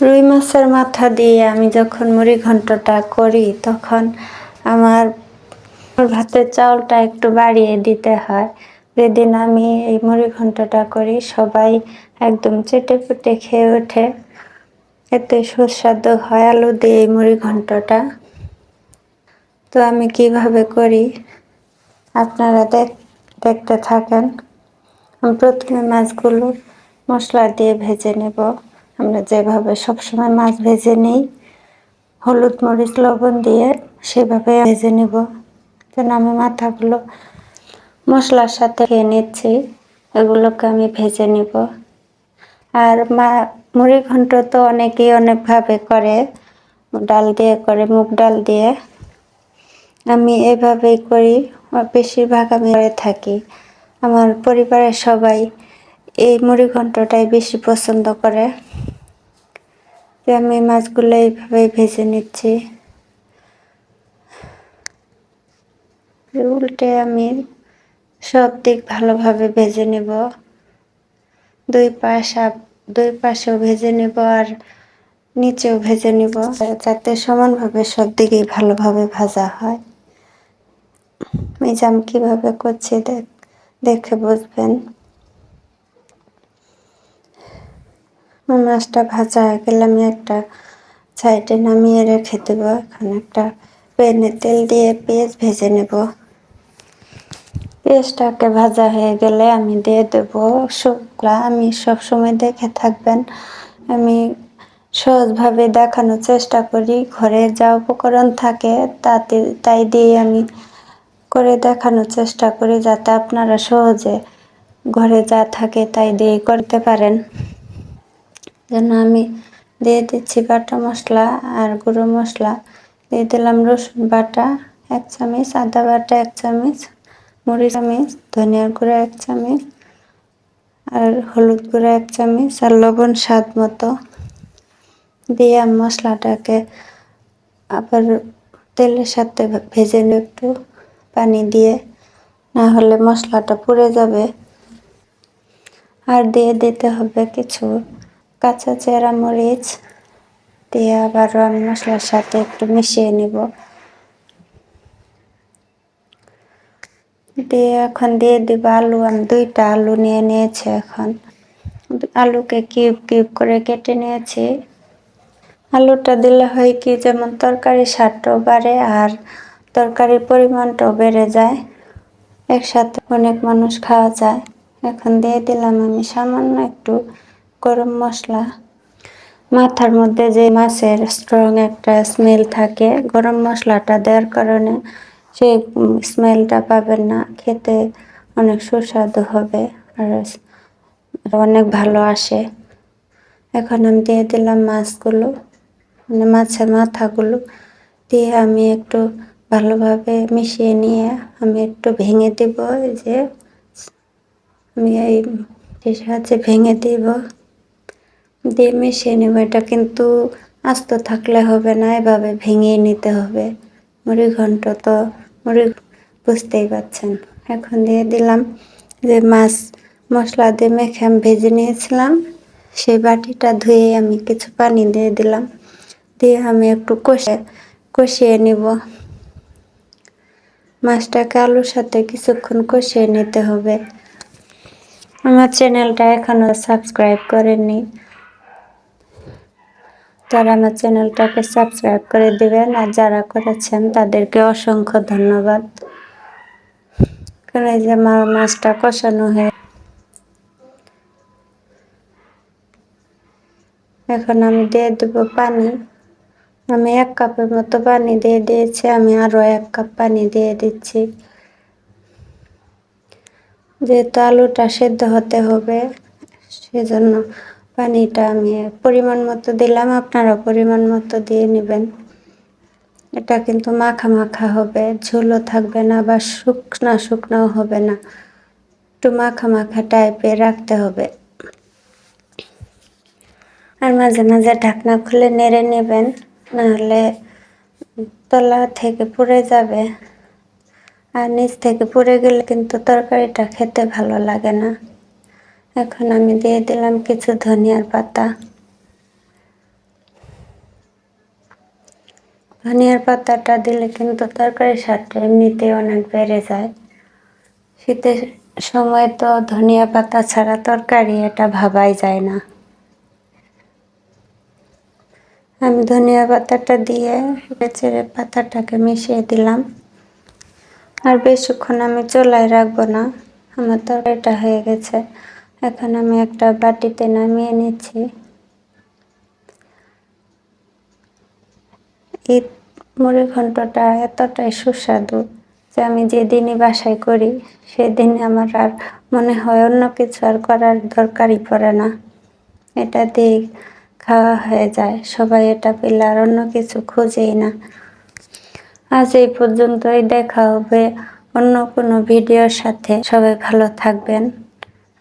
রুই মাছের মাথা দিয়ে আমি যখন মুড়ি ঘন্টটা করি তখন আমার ভাতের চাউলটা একটু বাড়িয়ে দিতে হয়। যেদিন আমি এই মুড়ি ঘন্টটা করি সবাই একদম চেটেপুটে খেয়ে ওঠে, এতে সুস্বাদু হয় আলু দিয়ে এই মুড়ি ঘন্টটা। তো আমি কিভাবে করি আপনারা দেখতে থাকেন। আমি প্রথমে মাছগুলো মশলা দিয়ে ভেজে নেব, আমরা যেভাবে সবসময় মাছ ভেজে নিই, হলুদ মরিচ লবণ দিয়ে সেভাবে ভেজে নেব। যেন আমি মাথাগুলো মশলার সাথে খেয়ে নিচ্ছি, এগুলোকে আমি ভেজে নেব। আর মুড়ি ঘন্ট তো অনেকেই অনেকভাবে করে, ডাল দিয়ে করে, মুগ ডাল দিয়ে। আমি এভাবেই করি, বেশিরভাগ আমি করে থাকি। আমার পরিবারের সবাই এই মুড়ি ঘন্টটাই বেশি পছন্দ করে। আমি মাছগুলো এইভাবে ভেজে নিচ্ছি। উল্টে আমি সব দিক ভালোভাবে ভেজে নেব, দুই পাশেও ভেজে নেব আর নিচেও ভেজে নেব, যাতে সমানভাবে সব দিকেই ভালোভাবে ভাজা হয়। এই যে আমি কিভাবে করছি দেখে বুঝবেন। মাছটা ভাজা হয়ে গেলে আমি একটা সাইডে নামিয়ে রেখে দেব। এখন একটা প্যানে তেল দিয়ে পেঁয়াজ ভেজে নেব। পেঁয়াজটাকে ভাজা হয়ে গেলে আমি দিয়ে দেব শুকলা। আমি সবসময় দেখে থাকবেন, আমি সহজভাবে দেখানোর চেষ্টা করি। ঘরে যা উপকরণ থাকে তাই দিয়ে আমি করে দেখানোর চেষ্টা করি, যাতে আপনারা সহজে ঘরে যা থাকে তাই দিয়ে করতে পারেন। যেন আমি দিয়ে দিচ্ছি বাটা মশলা আর গুঁড়ো মশলা। দিয়ে দিলাম রসুন বাটা 1 চামচ, আদা বাটা 1 চামচ, মরিচ চামচ, ধনিয়ার গুঁড়া 1 চামচ, আর হলুদ গুঁড়া 1 চামচ, আর লবণ স্বাদ মতো দিয়ে মশলাটাকে আবার তেলের সাথে ভেজে নিয়ে একটু পানি দিয়ে, না হলে মশলাটা পুড়ে যাবে। আর দিয়ে দিতে হবে কিছু কাঁচা চেরা মরিচ, দিয়ে আবারও আমি মশলার সাথে একটু মিশিয়ে নিব। দিয়ে এখন দিয়ে দিব আলু। আমি 2টা আলু নিয়ে নিয়েছি। এখন আলুকে কিউব কিউব করে কেটে নিয়েছি। আলুটা দিলে হয় কি, যেমন তরকারির স্বাদটাও বাড়ে আর তরকারির পরিমাণটাও বেড়ে যায়, একসাথে অনেক মানুষ খাওয়া যায়। এখন দিয়ে দিলাম আমি সামান্য একটু গরম মশলা। মাথার মধ্যে যে মাছের স্ট্রং একটা স্মেল থাকে, গরম মশলাটা দেওয়ার কারণে সেই স্মেলটা পাবেন না, খেতে অনেক সুস্বাদু হবে আর অনেক ভালো আসে। এখন আমি দিয়ে দিলাম মাছগুলো, মানে মাছের মাথাগুলো দিয়ে আমি একটু ভালোভাবে মিশিয়ে নিয়ে আমি একটু ভেঙে দেব। যে আমি এই সাহায্যে ভেঙে দেব, দিয়ে মিশিয়ে নেব। এটা কিন্তু আস্ত থাকলে হবে না, এভাবে ভেঙে নিতে হবে। মুড়ি ঘন্ট তো বুঝতেই পারছেন। এখন দিয়ে দিলাম যে মাছ মশলা দিয়ে মেখে আমি ভেজে নিয়েছিলাম, সেই বাটিটা ধুয়ে আমি কিছু পানি দিয়ে দিলাম। দিয়ে আমি একটু কষিয়ে নিব। মাছটাকে আলুর সাথে কিছুক্ষণ কষিয়ে নিতে হবে। আমার চ্যানেলটা এখনো সাবস্ক্রাইব করেননি, যারা আমার চ্যানেলটাকে সাবস্ক্রাইব করে দিবেন, আর যারা করেছেন তাদেরকে অসংখ্য ধন্যবাদ। কারণ এই যে আমার মাছটা কষানো হয়ে, এখন আমি দিয়ে দেবো পানি। আমি 1 কাপের মতো পানি দিয়ে দিয়েছি, আমি আরো 1 কাপ পানি দিয়ে দিচ্ছি। যেহেতু আলুটা সেদ্ধ হতে হবে, সেজন্য পানিটা আমি পরিমাণ মতো দিলাম, আপনারা পরিমাণ মতো দিয়ে নেবেন। এটা কিন্তু মাখা মাখা হবে, ঝোলও থাকবে না বা শুকনাও হবে না, একটু মাখা মাখা টাইপের রাখতে হবে। আর মাঝে মাঝে ঢাকনা খুলে নেড়ে নেবেন, নাহলে তলা থেকে পুড়ে যাবে। আর নিচ থেকে পুড়ে গেলে কিন্তু তরকারিটা খেতে ভালো লাগে না। এখন আমি দিয়ে দিলাম কিছু ধনিয়ার পাতা। ধনিয়ার পাতাটা দিলে কিন্তু তরকারির স্বাদটা এমনিতেই অনেক বেড়ে যায়। শীতের সময় তো ধনিয়া পাতা ছাড়া তরকারি এটা ভাবাই যায় না। আমি ধনিয়া পাতাটা দিয়ে চেড়ে পাতাটাকে মিশিয়ে দিলাম। আর বেশিক্ষণ আমি চুলায় রাখবো না, আমার তরকারিটা হয়ে গেছে। এখন আমি একটা বাটিতে নামিয়ে নিচ্ছি। এই মুড়ি ঘন্টটা এতটাই সুস্বাদু যে আমি যেদিনই বাসায় করি সেদিন আমার আর মনে হয় অন্য কিছু আর করার দরকারই পড়ে না। এটা দিয়ে খাওয়া হয়ে যায়, সবাই এটা পেলে আর অন্য কিছু খোঁজেই না। আজ এই পর্যন্তই, দেখা হবে অন্য কোনো ভিডিওর সাথে। সবাই ভালো থাকবেন।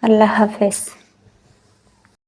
আল্লাহ হাফেজ।